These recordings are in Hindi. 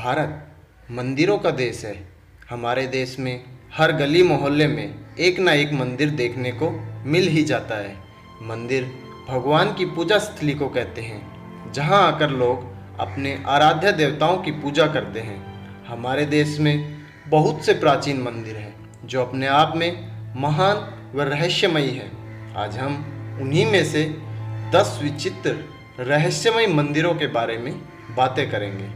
भारत मंदिरों का देश है। हमारे देश में हर गली मोहल्ले में एक ना एक मंदिर देखने को मिल ही जाता है। मंदिर भगवान की पूजा स्थली को कहते हैं, जहां आकर लोग अपने आराध्य देवताओं की पूजा करते हैं। हमारे देश में बहुत से प्राचीन मंदिर हैं जो अपने आप में महान व रहस्यमयी हैं। आज हम उन्हीं में से 10 विचित्र रहस्यमय मंदिरों के बारे में बातें करेंगे।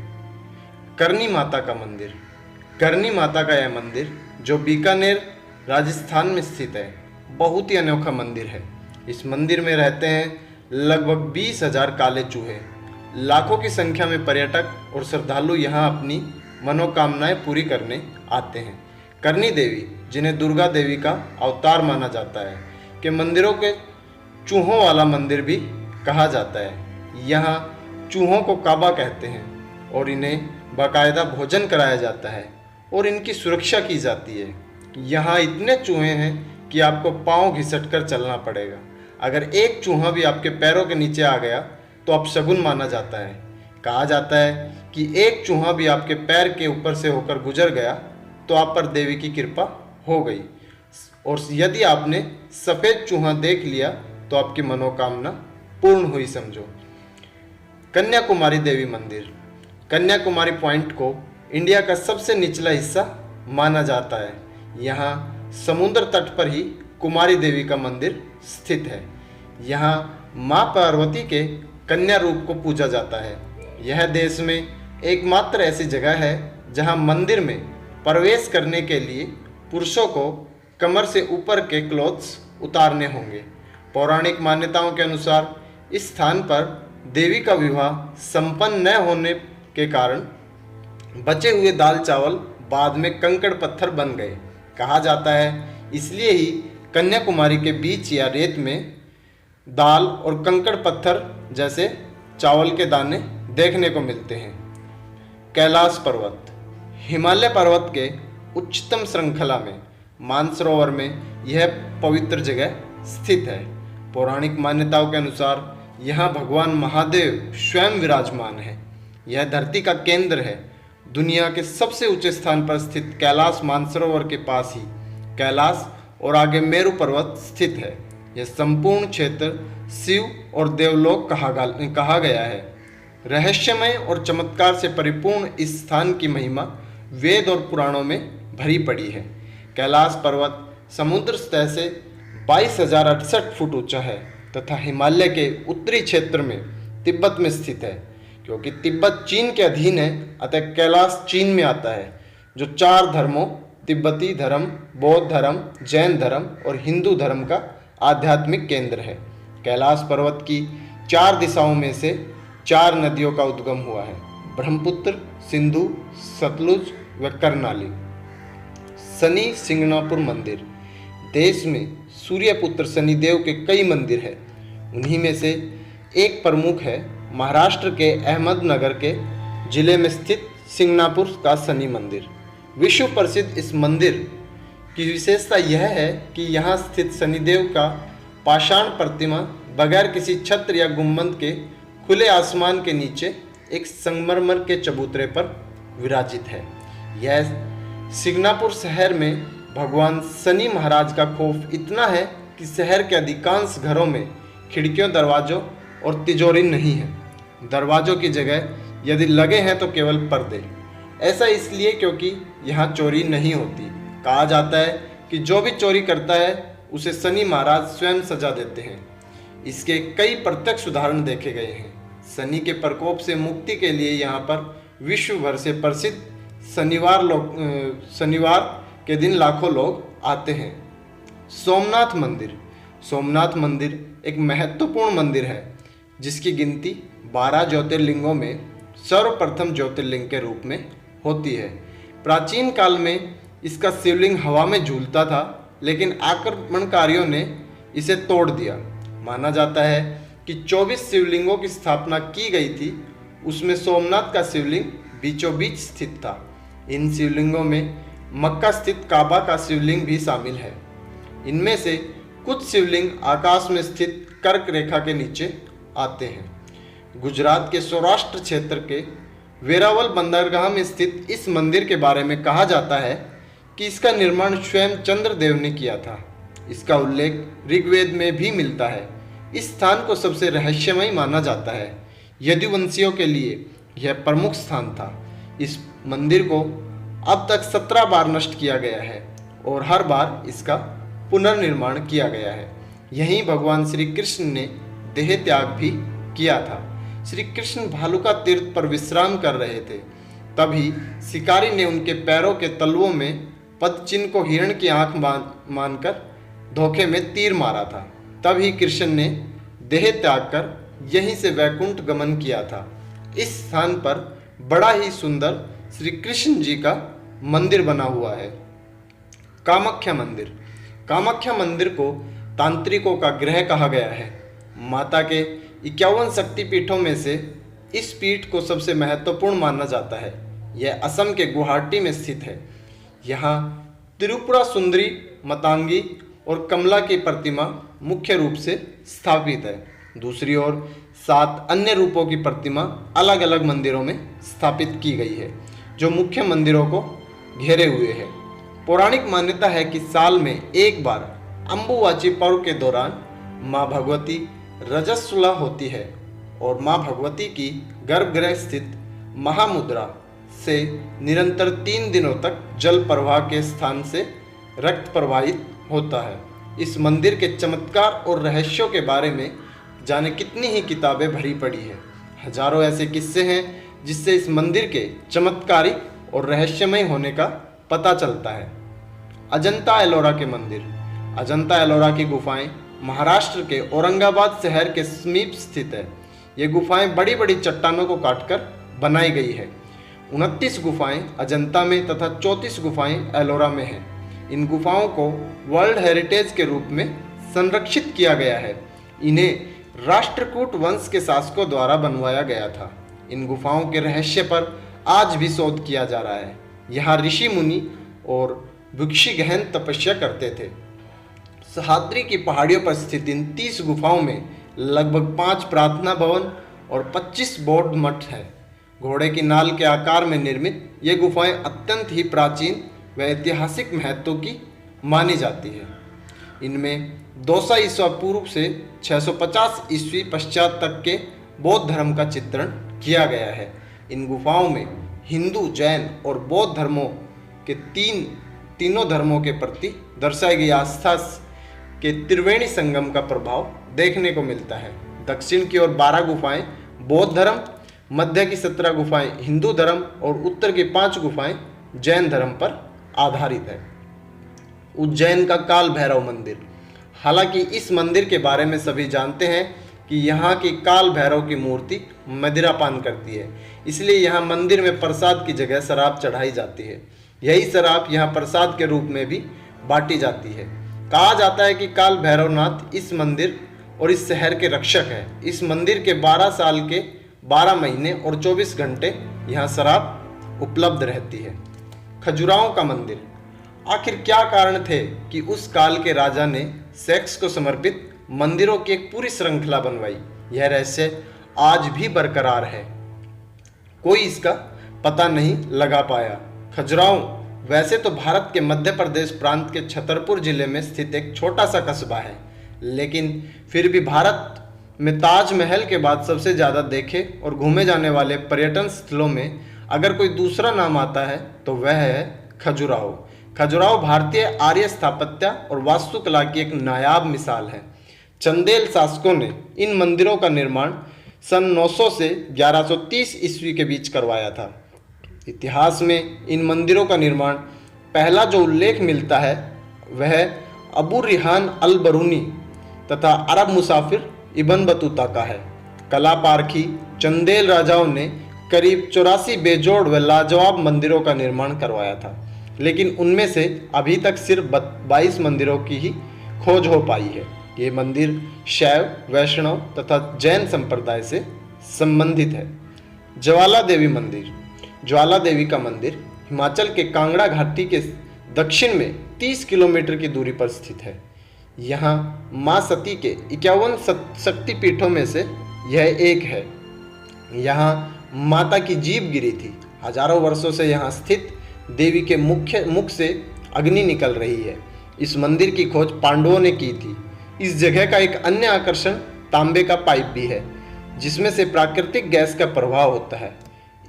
करनी माता का मंदिर। करनी माता का यह मंदिर जो बीकानेर राजस्थान में स्थित है, बहुत ही अनोखा मंदिर है। इस मंदिर में रहते हैं लगभग 20,000 काले चूहे। लाखों की संख्या में पर्यटक और श्रद्धालु यहाँ अपनी मनोकामनाएं पूरी करने आते हैं। करनी देवी, जिन्हें दुर्गा देवी का अवतार माना जाता है, के मंदिरों के चूहों वाला मंदिर भी कहा जाता है। यहाँ चूहों को काबा कहते हैं और इन्हें बाकायदा भोजन कराया जाता है और इनकी सुरक्षा की जाती है। यहाँ इतने चूहे हैं कि आपको पाँव घिसट कर चलना पड़ेगा। अगर एक चूहा भी आपके पैरों के नीचे आ गया तो अपशगुन माना जाता है। कहा जाता है कि एक चूहा भी आपके पैर के ऊपर से होकर गुजर गया तो आप पर देवी की कृपा हो गई, और यदि आपने सफ़ेद चूहा देख लिया तो आपकी मनोकामना पूर्ण हुई समझो। कन्याकुमारी देवी मंदिर। कन्याकुमारी पॉइंट को इंडिया का सबसे निचला हिस्सा माना जाता है। यहाँ समुद्र तट पर ही कुमारी देवी का मंदिर स्थित है। यहाँ माँ पार्वती के कन्या रूप को पूजा जाता है। यह देश में एकमात्र ऐसी जगह है जहाँ मंदिर में प्रवेश करने के लिए पुरुषों को कमर से ऊपर के क्लोथ्स उतारने होंगे। पौराणिक मान्यताओं के अनुसार इस स्थान पर देवी का विवाह संपन्न न होने के कारण बचे हुए दाल चावल बाद में कंकड़ पत्थर बन गए। कहा जाता है इसलिए ही कन्याकुमारी के बीच या रेत में दाल और कंकड़ पत्थर जैसे चावल के दाने देखने को मिलते हैं। कैलाश पर्वत। हिमालय पर्वत के उच्चतम श्रृंखला में मानसरोवर में यह पवित्र जगह स्थित है। पौराणिक मान्यताओं के अनुसार यहाँ भगवान महादेव स्वयं विराजमान है। यह धरती का केंद्र है। दुनिया के सबसे ऊंचे स्थान पर स्थित कैलाश मानसरोवर के पास ही कैलाश और आगे मेरु पर्वत स्थित है। यह संपूर्ण क्षेत्र शिव और देवलोक कहा गया है। रहस्यमय और चमत्कार से परिपूर्ण इस स्थान की महिमा वेद और पुराणों में भरी पड़ी है। कैलाश पर्वत समुद्र सतह से 22,068 फुट ऊंचा है तथा हिमालय के उत्तरी क्षेत्र में तिब्बत में स्थित है। क्योंकि तिब्बत चीन के अधीन है, अतः कैलाश चीन में आता है, जो 4 धर्मों तिब्बती धर्म, बौद्ध धर्म, जैन धर्म और हिंदू धर्म का आध्यात्मिक केंद्र है। कैलाश पर्वत की 4 दिशाओं में से 4 नदियों का उद्गम हुआ है: ब्रह्मपुत्र, सिंधु, सतलुज व करनाली। शनि सिंगनापुर मंदिर। देश में सूर्यपुत्र शनिदेव के कई मंदिर हैं। उन्हीं में से एक प्रमुख है महाराष्ट्र के अहमदनगर के जिले में स्थित सिंगनापुर का शनि मंदिर। विश्व प्रसिद्ध इस मंदिर की विशेषता यह है कि यहाँ स्थित शनिदेव का पाषाण प्रतिमा बगैर किसी छत्र या गुंबद के खुले आसमान के नीचे एक संगमरमर के चबूतरे पर विराजित है। यह सिंगनापुर शहर में भगवान शनि महाराज का खौफ इतना है कि शहर के अधिकांश घरों में खिड़कियों, दरवाजों और तिजोरी नहीं है। दरवाजों की जगह यदि लगे हैं तो केवल पर्दे। ऐसा इसलिए क्योंकि यहाँ चोरी नहीं होती। कहा जाता है कि जो भी चोरी करता है उसे शनि महाराज स्वयं सजा देते हैं। इसके कई प्रत्यक्ष उदाहरण देखे गए हैं। शनि के प्रकोप से मुक्ति के लिए यहाँ पर विश्व भर से प्रसिद्ध शनिवार के दिन लाखों लोग आते हैं। सोमनाथ मंदिर। सोमनाथ मंदिर एक महत्वपूर्ण मंदिर है जिसकी गिनती 12 ज्योतिर्लिंगों में सर्वप्रथम ज्योतिर्लिंग के रूप में होती है। प्राचीन काल में इसका शिवलिंग हवा में झूलता था, लेकिन आक्रमणकारियों ने इसे तोड़ दिया। माना जाता है कि 24 शिवलिंगों की स्थापना की गई थी। उसमें सोमनाथ का शिवलिंग बीचों बीच स्थित था। इन शिवलिंगों में मक्का स्थित काबा का शिवलिंग भी शामिल है। इनमें से कुछ शिवलिंग आकाश में स्थित कर्क रेखा के नीचे आते हैं। गुजरात के सौराष्ट्र क्षेत्र के वेरावल बंदरगाह में स्थित इस मंदिर के बारे में कहा जाता है कि इसका निर्माण स्वयं चंद्रदेव ने किया था। इसका उल्लेख ऋग्वेद में भी मिलता है। इस स्थान को सबसे रहस्यमय माना जाता है। यदुवंशियों के लिए यह प्रमुख स्थान था। इस मंदिर को अब तक 17 बार नष्ट किया गया है और हर बार इसका पुनर्निर्माण किया गया है। यहीं भगवान श्री कृष्ण ने देह त्याग भी किया था। श्री कृष्ण भालुका तीर्थ पर विश्राम कर रहे थे, तभी शिकारी ने उनके पैरों के तलवों में पद चिन्ह को हिरण की आंख मानकर धोखे में तीर मारा था। तभी कृष्ण ने देह त्याग कर यहीं से वैकुंठ गमन किया था। इस स्थान पर बड़ा ही सुंदर श्री कृष्ण जी का मंदिर बना हुआ है। कामाख्या मंदिर। कामाख्या मंदिर को तांत्रिकों का गृह कहा गया है। माता के 51 शक्तिपीठों में से इस पीठ को सबसे महत्वपूर्ण माना जाता है। यह असम के गुवाहाटी में स्थित है। यहाँ त्रिपुरा सुंदरी, मातंगी और कमला की प्रतिमा मुख्य रूप से स्थापित है। दूसरी ओर 7 अन्य रूपों की प्रतिमा अलग अलग मंदिरों में स्थापित की गई है, जो मुख्य मंदिरों को घेरे हुए है। पौराणिक मान्यता है कि साल में एक बार अम्बुवाची पर्व के दौरान माँ भगवती रजस्वला होती है और माँ भगवती की गर्भगृह स्थित महामुद्रा से निरंतर 3 दिनों तक जल प्रवाह के स्थान से रक्त प्रवाहित होता है। इस मंदिर के चमत्कार और रहस्यों के बारे में जाने कितनी ही किताबें भरी पड़ी है। हजारों ऐसे किस्से हैं जिससे इस मंदिर के चमत्कारिक और रहस्यमय होने का पता चलता है। अजंता एलोरा के मंदिर। अजंता एलोरा की गुफाएं महाराष्ट्र के औरंगाबाद शहर के समीप स्थित है। ये गुफाएं बड़ी बड़ी चट्टानों को काटकर बनाई गई है। 29 गुफाएं अजंता में तथा 34 गुफाएं एलोरा में हैं। इन गुफाओं को वर्ल्ड हेरिटेज के रूप में संरक्षित किया गया है। इन्हें राष्ट्रकूट वंश के शासकों द्वारा बनवाया गया था। इन गुफाओं के रहस्य पर आज भी शोध किया जा रहा है। यहाँ ऋषि मुनि और भिक्षु गहन तपस्या करते थे। सह्याद्री की पहाड़ियों पर स्थित इन 30 गुफाओं में लगभग 5 प्रार्थना भवन और 25 बौद्ध मठ है। घोड़े की नाल के आकार में निर्मित ये गुफाएं अत्यंत ही प्राचीन व ऐतिहासिक महत्व की मानी जाती है। इनमें 200 ईसा पूर्व से 650 ईस्वी पश्चात तक के बौद्ध धर्म का चित्रण किया गया है। इन गुफाओं में हिंदू, जैन और बौद्ध धर्मों के तीनों धर्मों के प्रति दर्शाई गई आस्था के त्रिवेणी संगम का प्रभाव देखने को मिलता है। दक्षिण की ओर 12 गुफाएं बौद्ध धर्म, मध्य की 17 गुफाएं हिंदू धर्म और उत्तर की 5 गुफाएं जैन धर्म पर आधारित है। उज्जैन का काल भैरव मंदिर। हालांकि इस मंदिर के बारे में सभी जानते हैं कि यहाँ की काल भैरव की मूर्ति मदिरा पान करती है, इसलिए यहाँ मंदिर में प्रसाद की जगह शराब चढ़ाई जाती है। यही शराब यहाँ प्रसाद के रूप में भी बांटी जाती है। कहा जाता है कि काल भैरवनाथ इस मंदिर और इस शहर के रक्षक है। इस मंदिर के 12 साल के 12 महीने और 24 घंटे यहाँ शराब उपलब्ध रहती है। खजुराहो का मंदिर। आखिर क्या कारण थे कि उस काल के राजा ने सेक्स को समर्पित मंदिरों की एक पूरी श्रृंखला बनवाई? यह रहस्य आज भी बरकरार है, कोई इसका पता नहीं लगा पाया। खजुराहो वैसे तो भारत के मध्य प्रदेश प्रांत के छतरपुर जिले में स्थित एक छोटा सा कस्बा है, लेकिन फिर भी भारत में ताजमहल के बाद सबसे ज़्यादा देखे और घूमे जाने वाले पर्यटन स्थलों में अगर कोई दूसरा नाम आता है तो वह है खजुराहो। खजुराहो भारतीय आर्य स्थापत्य और वास्तुकला की एक नायाब मिसाल है। चंदेल शासकों ने इन मंदिरों का निर्माण सन 900 से 1130 ईस्वी के बीच करवाया था। इतिहास में इन मंदिरों का निर्माण पहला जो उल्लेख मिलता है वह अबू रिहान अल बरूनी तथा अरब मुसाफिर इब्न बतूता का है। कला पारखी चंदेल राजाओं ने करीब 84 बेजोड़ व लाजवाब मंदिरों का निर्माण करवाया था, लेकिन उनमें से अभी तक सिर्फ 22 मंदिरों की ही खोज हो पाई है। ये मंदिर शैव, वैष्णव तथा जैन संप्रदाय से संबंधित है। ज्वाला देवी मंदिर। ज्वाला देवी का मंदिर हिमाचल के कांगड़ा घाटी के दक्षिण में 30 किलोमीटर की दूरी पर स्थित है। यहाँ माँ सती के 51 शक्तिपीठों में से यह एक है। यहाँ माता की जीभ गिरी थी। हजारों वर्षों से यहाँ स्थित देवी के मुख से अग्नि निकल रही है। इस मंदिर की खोज पांडवों ने की थी। इस जगह का एक अन्य आकर्षण तांबे का पाइप भी है, जिसमें से प्राकृतिक गैस का प्रवाह होता है।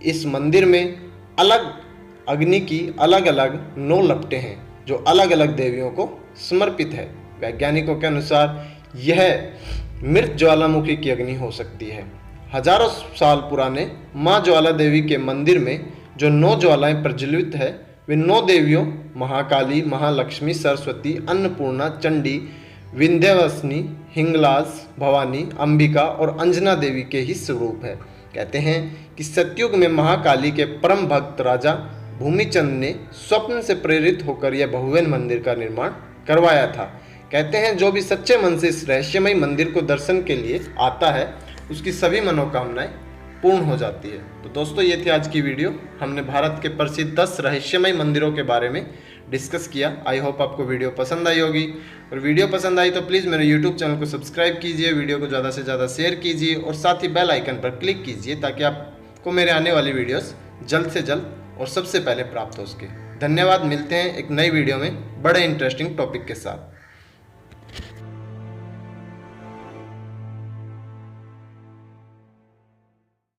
इस मंदिर में अलग अग्नि की अलग अलग 9 लपटें हैं, जो अलग अलग देवियों को समर्पित है। वैज्ञानिकों के अनुसार यह मृत ज्वालामुखी की अग्नि हो सकती है। हजारों साल पुराने माँ ज्वाला देवी के मंदिर में जो 9 ज्वालाएं प्रज्वलित है, वे 9 देवियों महाकाली, महालक्ष्मी, सरस्वती, अन्नपूर्णा, चंडी, विंध्यवासिनी, हिंगलाज, भवानी, अंबिका और अंजना देवी के ही स्वरूप है। कहते हैं कि सतयुग में महाकाली के परम भक्त राजा भूमिचंद ने स्वप्न से प्रेरित होकर यह बहुवैन मंदिर का निर्माण करवाया था। कहते हैं जो भी सच्चे मन से इस रहस्यमय मंदिर को दर्शन के लिए आता है, उसकी सभी मनोकामनाएं पूर्ण हो जाती है। तो दोस्तों, ये थी आज की वीडियो। हमने भारत के प्रसिद्ध 10 रहस्यमय मंदिरों के बारे में डिस्कस किया। आई होप आपको वीडियो पसंद आई होगी, और वीडियो पसंद आई तो प्लीज़ मेरे यूट्यूब चैनल को सब्सक्राइब कीजिए, वीडियो को ज़्यादा से ज़्यादा शेयर कीजिए और साथ ही बेल आइकन पर क्लिक कीजिए, ताकि आपको मेरे आने वाली वीडियोस जल्द से जल्द और सबसे पहले प्राप्त हो सके। धन्यवाद। मिलते हैं एक नई वीडियो में बड़े इंटरेस्टिंग टॉपिक के साथ।